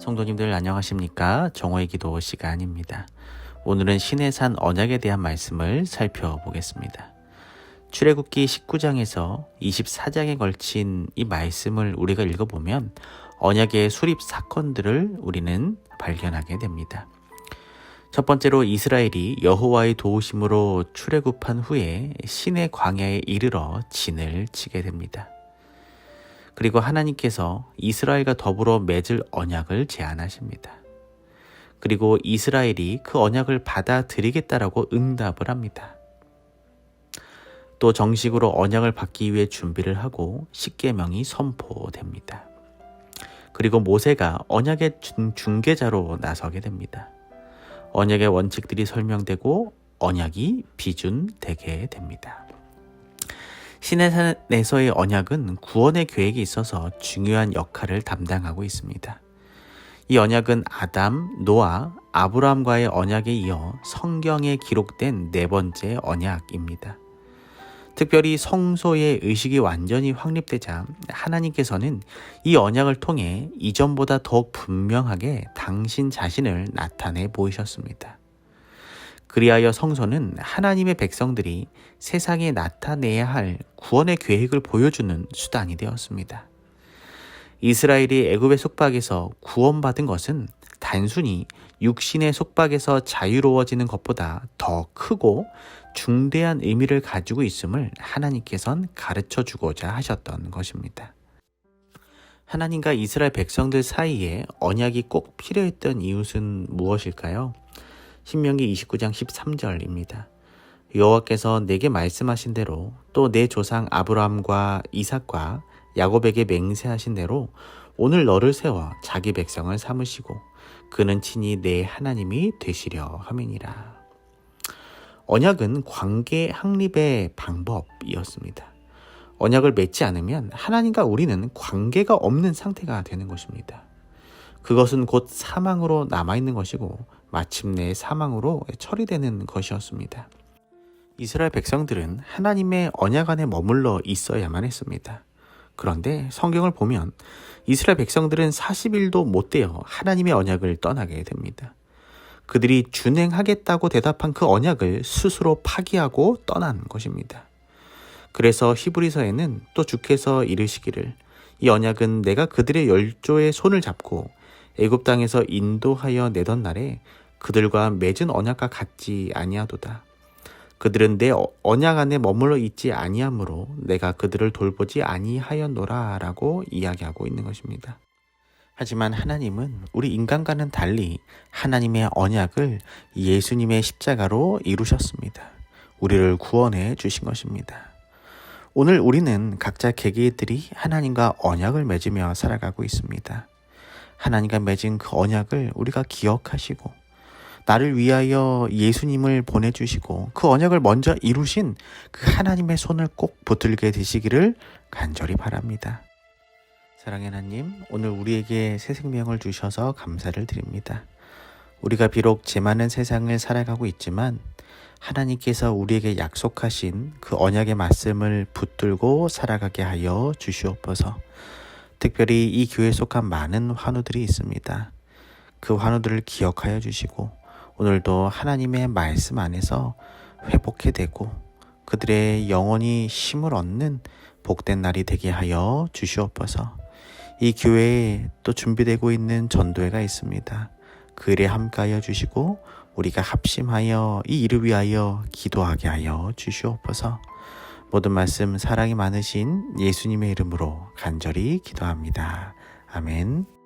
성도님들 안녕하십니까? 정오의 기도 시간입니다. 오늘은 신의 산 언약에 대한 말씀을 살펴보겠습니다. 출애굽기 19장에서 24장에 걸친 이 말씀을 우리가 읽어보면 언약의 수립 사건들을 우리는 발견하게 됩니다. 첫 번째로 이스라엘이 여호와의 도우심으로 출애굽한 후에 시내 광야에 이르러 진을 치게 됩니다. 그리고 하나님께서 이스라엘과 더불어 맺을 언약을 제안하십니다. 그리고 이스라엘이 그 언약을 받아들이겠다라고 응답을 합니다. 또 정식으로 언약을 받기 위해 준비를 하고 십계명이 선포됩니다. 그리고 모세가 언약의 중개자로 나서게 됩니다. 언약의 원칙들이 설명되고 언약이 비준되게 됩니다. 신의 산에서의 언약은 구원의 계획이 있어서 중요한 역할을 담당하고 있습니다. 이 언약은 아담, 노아, 아브라함과의 언약에 이어 성경에 기록된 네 번째 언약입니다. 특별히 성소의 의식이 완전히 확립되자 하나님께서는 이 언약을 통해 이전보다 더욱 분명하게 당신 자신을 나타내 보이셨습니다. 그리하여 성소는 하나님의 백성들이 세상에 나타내야 할 구원의 계획을 보여주는 수단이 되었습니다. 이스라엘이 애굽의 속박에서 구원받은 것은 단순히 육신의 속박에서 자유로워지는 것보다 더 크고 중대한 의미를 가지고 있음을 하나님께서는 가르쳐주고자 하셨던 것입니다. 하나님과 이스라엘 백성들 사이에 언약이 꼭 필요했던 이유는 무엇일까요? 신명기 29장 13절입니다. 여호와께서 내게 말씀하신 대로 또 내 조상 아브라함과 이삭과 야곱에게 맹세하신 대로 오늘 너를 세워 자기 백성을 삼으시고 그는 친히 내 하나님이 되시려 함이니라. 언약은 관계 확립의 방법이었습니다. 언약을 맺지 않으면 하나님과 우리는 관계가 없는 상태가 되는 것입니다. 그것은 곧 사망으로 남아있는 것이고 마침내 사망으로 처리되는 것이었습니다. 이스라엘 백성들은 하나님의 언약 안에 머물러 있어야만 했습니다. 그런데 성경을 보면 이스라엘 백성들은 40일도 못 되어 하나님의 언약을 떠나게 됩니다. 그들이 준행하겠다고 대답한 그 언약을 스스로 파기하고 떠난 것입니다. 그래서 히브리서에는 또 주께서 이르시기를 이 언약은 내가 그들의 열조의 손을 잡고 애굽 땅에서 인도하여 내던 날에 그들과 맺은 언약과 같지 아니하도다. 그들은 내 언약 안에 머물러 있지 아니하므로 내가 그들을 돌보지 아니하였노라 라고 이야기하고 있는 것입니다. 하지만 하나님은 우리 인간과는 달리 하나님의 언약을 예수님의 십자가로 이루셨습니다. 우리를 구원해 주신 것입니다. 오늘 우리는 각자 개개인들이 하나님과 언약을 맺으며 살아가고 있습니다. 하나님과 맺은 그 언약을 우리가 기억하시고 나를 위하여 예수님을 보내주시고 그 언약을 먼저 이루신 그 하나님의 손을 꼭 붙들게 되시기를 간절히 바랍니다. 사랑의 하나님, 오늘 우리에게 새 생명을 주셔서 감사를 드립니다. 우리가 비록 죄 많은 세상을 살아가고 있지만 하나님께서 우리에게 약속하신 그 언약의 말씀을 붙들고 살아가게 하여 주시옵소서. 특별히 이 교회에 속한 많은 환우들이 있습니다. 그 환우들을 기억하여 주시고 오늘도 하나님의 말씀 안에서 회복해 되고 그들의 영혼이 힘을 얻는 복된 날이 되게 하여 주시옵소서. 이 교회에 또 준비되고 있는 전도회가 있습니다. 그 일에 함께하여 주시고 우리가 합심하여 이 일을 위하여 기도하게 하여 주시옵소서. 모든 말씀 사랑이 많으신 예수님의 이름으로 간절히 기도합니다. 아멘.